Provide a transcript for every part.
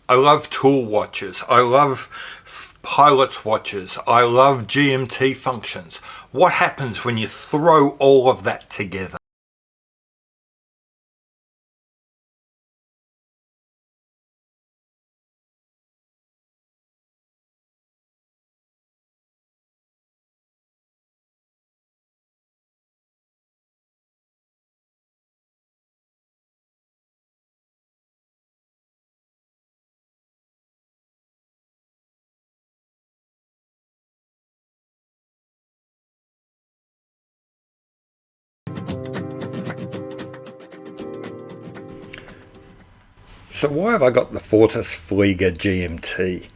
I love tool watches. I love pilot's watches. I love GMT functions. What happens when you throw all of that together? So why have I got the Fortis Flieger GMT?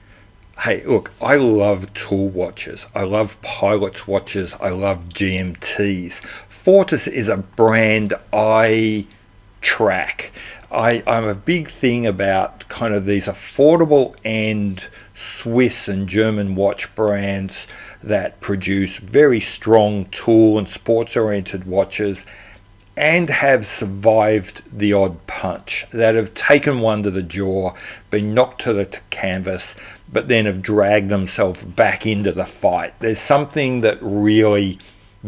Hey, look, I love tool watches. I love pilot's watches. I love GMTs. Fortis is a brand I track. I'm a big thing about kind of these affordable and Swiss and German watch brands that produce very strong tool and sports oriented watches and have survived the odd punch, that have taken one to the jaw, been knocked to the canvas, but then have dragged themselves back into the fight. There's something that really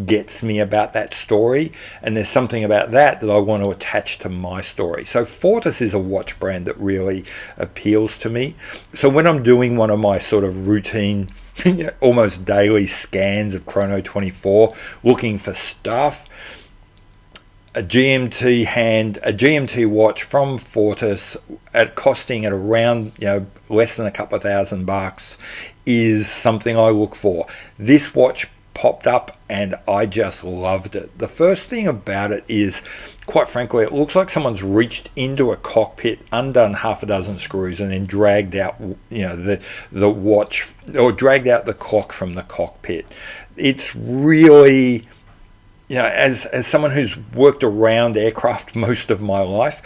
gets me about that story, and there's something about that I want to attach to my story. So Fortis is a watch brand that really appeals to me. So when I'm doing one of my sort of routine, almost daily scans of Chrono 24, looking for stuff, a GMT watch from Fortis costing at around less than a couple of $1,000 is something I look for. This watch popped up and I just loved it. The first thing about it is, quite frankly, it looks like someone's reached into a cockpit, undone half a dozen screws, and then dragged out the watch, or dragged out the clock from the cockpit. It's really, as someone who's worked around aircraft most of my life,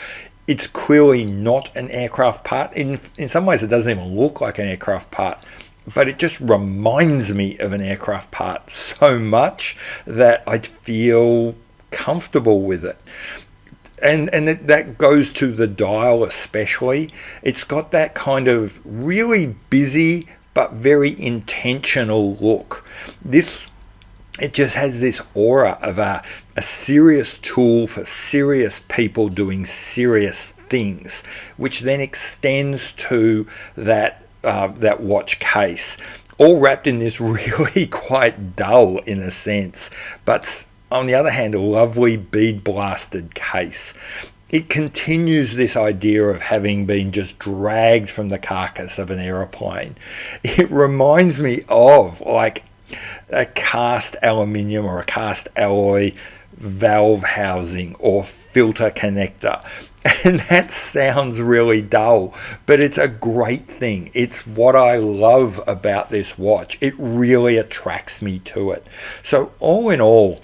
it's clearly not an aircraft part. In some ways, it doesn't even look like an aircraft part, but it just reminds me of an aircraft part so much that I feel comfortable with it. And that goes to the dial especially. It's got that kind of really busy but very intentional look. It just has this aura of a serious tool for serious people doing serious things, which then extends to that watch case, all wrapped in this really quite dull, in a sense, but on the other hand, a lovely bead blasted case. It continues this idea of having been just dragged from the carcass of an aeroplane. It reminds me of like a cast aluminium or a cast alloy valve housing or filter connector, and that sounds really dull, but it's a great thing. It's what I love about this watch. It really attracts me to it. So all in all,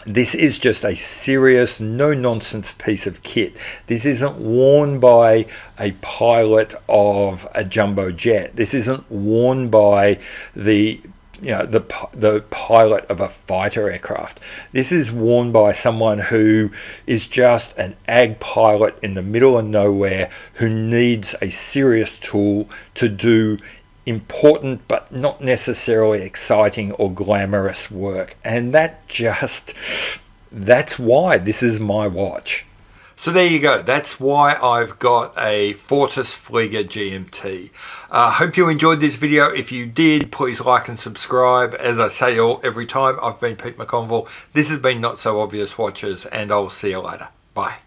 this is just a serious, no-nonsense piece of kit. This isn't worn by a pilot of a jumbo jet. This isn't worn by the pilot of a fighter aircraft. This is worn by someone who is just an ag pilot in the middle of nowhere who needs a serious tool to do important but not necessarily exciting or glamorous work. And that's why this is my watch. So there you go. That's why I've got a Fortis Flieger GMT. Hope you enjoyed this video. If you did, please like and subscribe. As I say every time, I've been Pete McConville. This has been Not So Obvious Watches, and I'll see you later. Bye.